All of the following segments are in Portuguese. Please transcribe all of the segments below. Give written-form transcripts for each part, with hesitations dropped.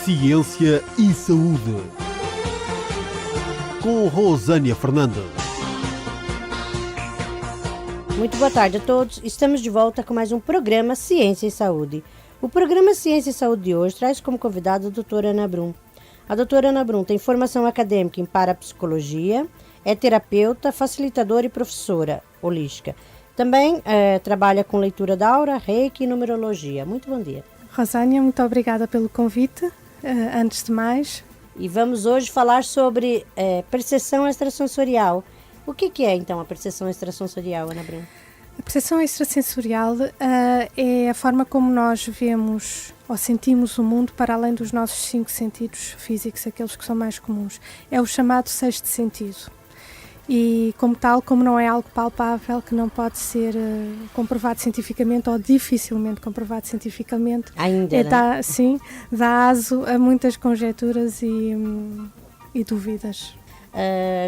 Ciência e Saúde, com Rosânia Fernandes. Muito boa tarde a todos. Estamos de volta com mais um programa Ciência e Saúde. O programa Ciência e Saúde de hoje traz como convidada a doutora Ana Brum. A doutora Ana Brum tem formação acadêmica em parapsicologia, é terapeuta, facilitadora e professora holística. Também trabalha com leitura da aura, reiki e numerologia. Muito bom dia. Rosânia, muito obrigada pelo convite, antes de mais. E vamos hoje falar sobre percepção extrasensorial. O que é, então, a percepção extrasensorial, Ana Brum? A percepção extrasensorial é a forma como nós vemos ou sentimos o mundo para além dos nossos 5 sentidos físicos, aqueles que são mais comuns. É o chamado sexto sentido. E como tal, como não é algo palpável, que não pode ser comprovado cientificamente ou dificilmente comprovado cientificamente, ainda, dá aso a muitas conjecturas e dúvidas.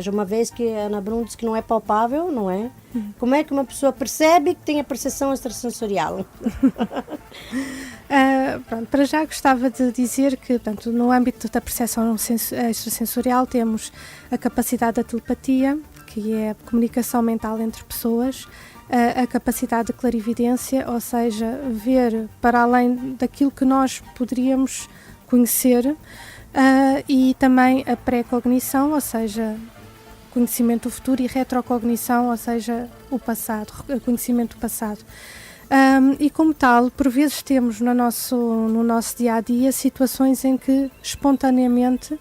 Já uma vez que a Ana Brum disse que não é palpável, não é? Como é que uma pessoa percebe que tem a percepção extrasensorial? Para já gostava de dizer que, portanto, no âmbito da percepção extrasensorial temos a capacidade da telepatia, que é a comunicação mental entre pessoas, a capacidade de clarividência, ou seja, ver para além daquilo que nós poderíamos conhecer, e também a pré-cognição, ou seja, conhecimento do futuro, e retrocognição, ou seja, o passado, conhecimento do passado. E como tal, por vezes temos no nosso dia-a-dia situações em que espontaneamente,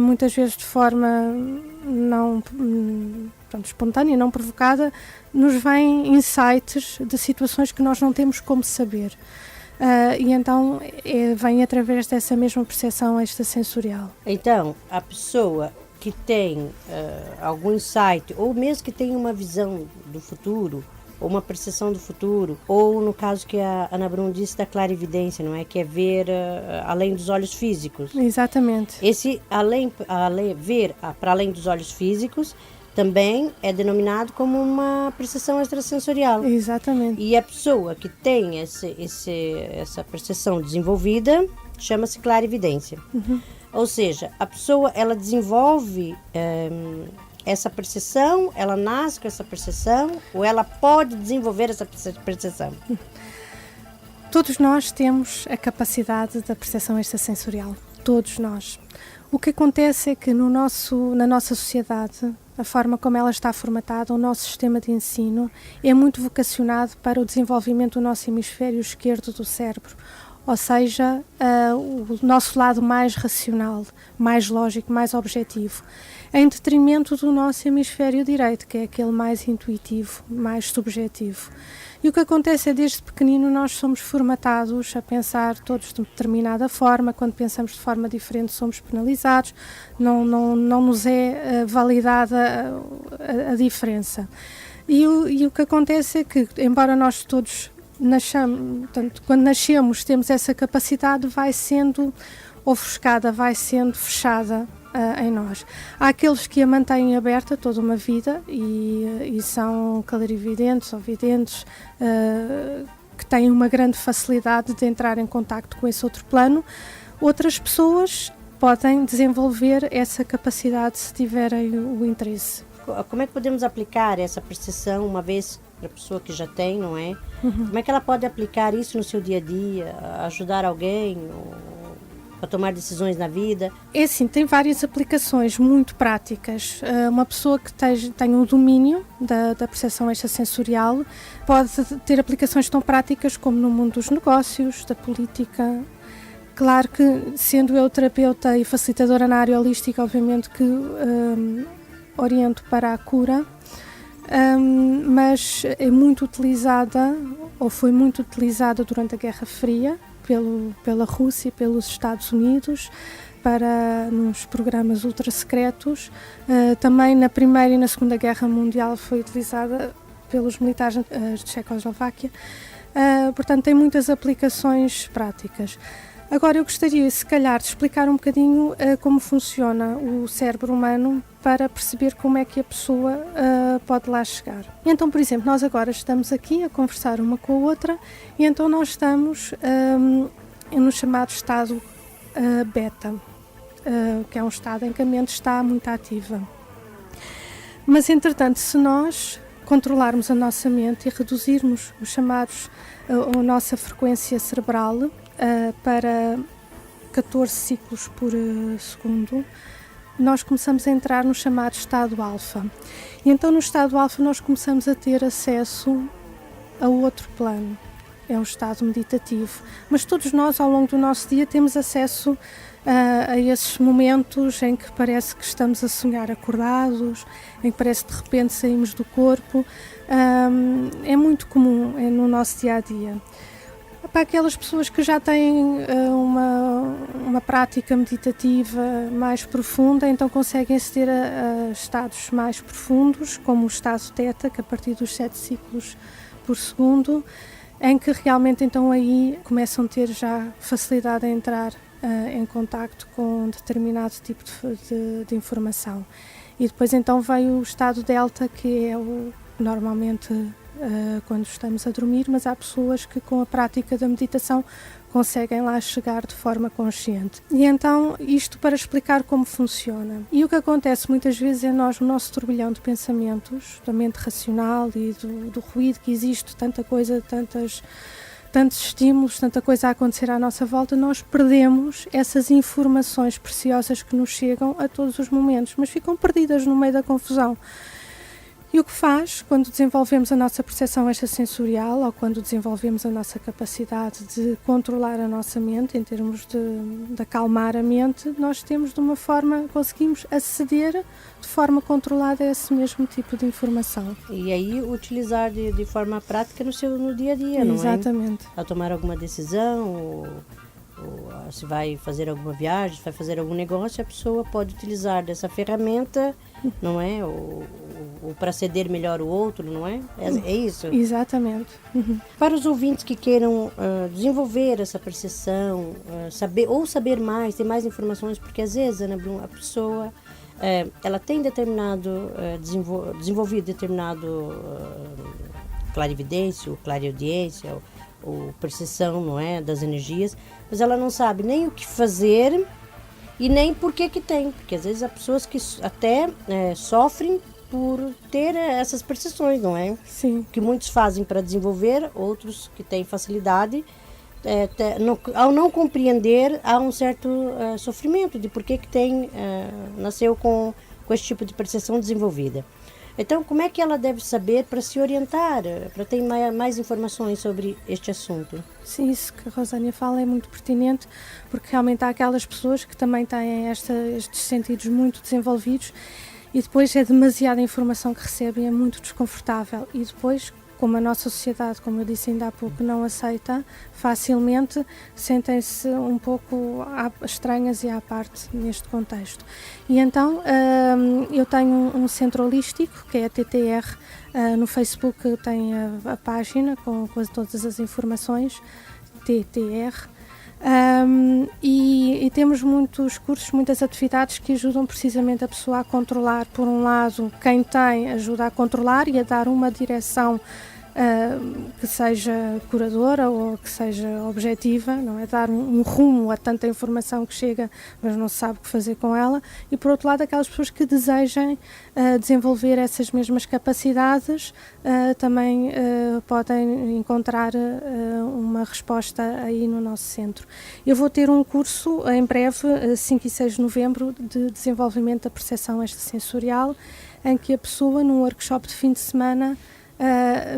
muitas vezes de forma não espontânea, não provocada, nos vêm insights de situações que nós não temos como saber. E então vem através dessa mesma percepção extrasensorial. Então, a pessoa que tem algum insight, ou mesmo que tenha uma visão do futuro, ou uma percepção do futuro, ou no caso que a Ana Brum disse da clarividência, não é? Que é ver além dos olhos físicos. Exatamente. Esse ver para além dos olhos físicos também é denominado como uma percepção extrasensorial. Exatamente. E a pessoa que tem essa percepção desenvolvida chama-se clarividência. Ou seja, a pessoa ela desenvolve essa percepção, ela nasce com essa percepção, ou ela pode desenvolver essa percepção? Todos nós temos a capacidade da percepção extrasensorial. Todos nós. O que acontece é que na nossa sociedade, a forma como ela está formatada, o nosso sistema de ensino é muito vocacionado para o desenvolvimento do nosso hemisfério esquerdo do cérebro, ou seja, o nosso lado mais racional, mais lógico, mais objetivo, em detrimento do nosso hemisfério direito, que é aquele mais intuitivo, mais subjetivo. E o que acontece é, desde pequenino, nós somos formatados a pensar todos de determinada forma. Quando pensamos de forma diferente, somos penalizados, não nos é validada a diferença. E o que acontece é que, embora nós todos quando nascemos temos essa capacidade, vai sendo ofuscada, vai sendo fechada em nós. Há aqueles que a mantêm aberta toda uma vida e são clarividentes ou videntes, que têm uma grande facilidade de entrar em contacto com esse outro plano. Outras pessoas podem desenvolver essa capacidade se tiverem o interesse. Como é que podemos aplicar essa percepção, uma vez para a pessoa que já tem, não é? Como é que ela pode aplicar isso no seu dia a dia, ajudar alguém a tomar decisões na vida? É assim, tem várias aplicações muito práticas. Uma pessoa que tem um domínio da percepção extrasensorial pode ter aplicações tão práticas como no mundo dos negócios, da política. Claro que, sendo eu terapeuta e facilitadora na área holística, obviamente que oriento para a cura, mas é muito utilizada, ou foi muito utilizada durante a Guerra Fria, pela Rússia e pelos Estados Unidos, nos programas ultra secretos. Também na Primeira e na Segunda Guerra Mundial foi utilizada pelos militares de Checoslováquia. Portanto, tem muitas aplicações práticas. Agora, eu gostaria, se calhar, de explicar um bocadinho como funciona o cérebro humano para perceber como é que a pessoa pode lá chegar. E então, por exemplo, nós agora estamos aqui a conversar uma com a outra e então nós estamos no chamado estado beta, que é um estado em que a mente está muito ativa. Mas, entretanto, se nós controlarmos a nossa mente e reduzirmos a nossa frequência cerebral para 14 ciclos por segundo, nós começamos a entrar no chamado estado alfa. E então no estado alfa nós começamos a ter acesso a outro plano. É um estado meditativo. Mas todos nós, ao longo do nosso dia, temos acesso a esses momentos em que parece que estamos a sonhar acordados, em que parece que de repente saímos do corpo. É muito comum no nosso dia-a-dia. Para aquelas pessoas que já têm uma prática meditativa mais profunda, então conseguem aceder a estados mais profundos, como o estado Theta, que a partir dos 7 ciclos por segundo, em que realmente então aí começam a ter já facilidade em entrar em contacto com determinado tipo de informação. E depois então vem o estado Delta, que é normalmente quando estamos a dormir, mas há pessoas que com a prática da meditação conseguem lá chegar de forma consciente. E então, isto para explicar como funciona. E o que acontece muitas vezes é nós, no nosso turbilhão de pensamentos, da mente racional e do ruído que existe, tanta coisa, tantos estímulos, tanta coisa a acontecer à nossa volta, nós perdemos essas informações preciosas que nos chegam a todos os momentos, mas ficam perdidas no meio da confusão. E o que faz, quando desenvolvemos a nossa percepção extrasensorial, ou quando desenvolvemos a nossa capacidade de controlar a nossa mente, em termos de acalmar a mente, nós conseguimos aceder de forma controlada a esse mesmo tipo de informação. E aí utilizar de forma prática no dia a dia, não é? Exatamente. Ao tomar alguma decisão, ou se vai fazer alguma viagem, se vai fazer algum negócio, a pessoa pode utilizar dessa ferramenta, não é? Ou para ceder melhor o outro, não é? É isso? Exatamente. Para os ouvintes que queiram desenvolver essa percepção, saber mais, ter mais informações, porque às vezes, Ana Brum, a pessoa ela tem desenvolvido determinado clarividência, ou clareaudiência, ou percepção, não é, das energias, mas ela não sabe nem o que fazer e nem por que tem, porque às vezes há pessoas que até sofrem por ter essas percepções, não é? Sim. Que muitos fazem para desenvolver, outros que têm facilidade, ao não compreender, há um certo sofrimento de por que nasceu com esse tipo de percepção desenvolvida. Então, como é que ela deve saber para se orientar, para ter mais informações sobre este assunto? Sim, isso que a Rosânia fala é muito pertinente, porque realmente há aquelas pessoas que também têm estes sentidos muito desenvolvidos e depois é demasiada informação que recebem, é muito desconfortável. E depois, como a nossa sociedade, como eu disse ainda há pouco, não aceita facilmente, sentem-se um pouco estranhas e à parte neste contexto. E então eu tenho um centro holístico, que é a TTR, no Facebook tem a página com todas as informações, TTR, e temos muitos cursos, muitas atividades que ajudam precisamente a pessoa a controlar, por um lado, quem tem ajuda a controlar e a dar uma direção que seja curadora ou que seja objetiva, não é? Dar um rumo a tanta informação que chega, mas não se sabe o que fazer com ela. E por outro lado, aquelas pessoas que desejem desenvolver essas mesmas capacidades também podem encontrar uma resposta aí no nosso centro. Eu vou ter um curso em breve, 5 e 6 de novembro, de desenvolvimento da percepção extrasensorial, em que a pessoa, num workshop de fim de semana,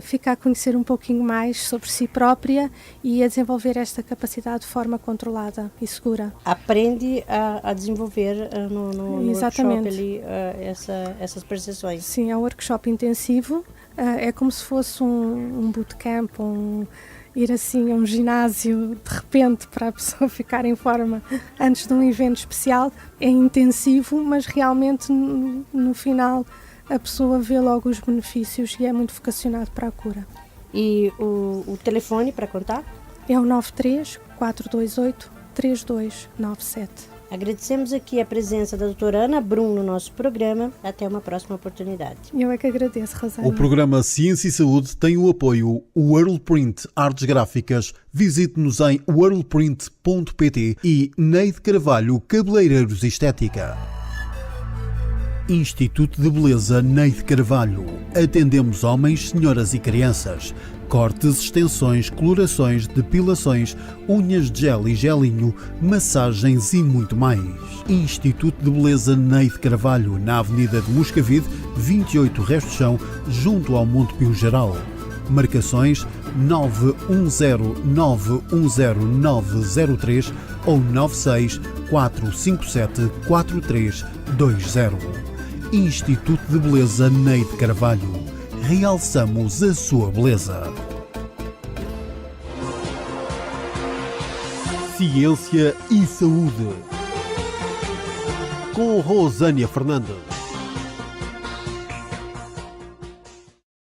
fica a conhecer um pouquinho mais sobre si própria e a desenvolver esta capacidade de forma controlada e segura. Aprende a desenvolver no workshop ali essas percepções. Sim, é um workshop intensivo, é como se fosse um bootcamp, ir assim a um ginásio de repente para a pessoa ficar em forma antes de um evento especial. É intensivo, mas realmente no final a pessoa vê logo os benefícios e é muito vocacionado para a cura. E o telefone para contar? É o 93 428 3297. Agradecemos aqui a presença da doutora Ana Brum no nosso programa. Até uma próxima oportunidade. Eu é que agradeço, Rosana. O programa Ciência e Saúde tem o apoio Worldprint Artes Gráficas. Visite-nos em worldprint.pt e Neide Carvalho Cabeleireiros Estética. Instituto de Beleza Neide Carvalho. Atendemos homens, senhoras e crianças. Cortes, extensões, colorações, depilações, unhas de gel e gelinho, massagens e muito mais. Instituto de Beleza Neide Carvalho, na Avenida de Moscavide, 28 Resto de Chão, junto ao Monte Pio Geral. Marcações 910910903 ou 964574320. Instituto de Beleza Neide Carvalho. Realçamos a sua beleza. Ciência e Saúde. Com Rosânia Fernandes.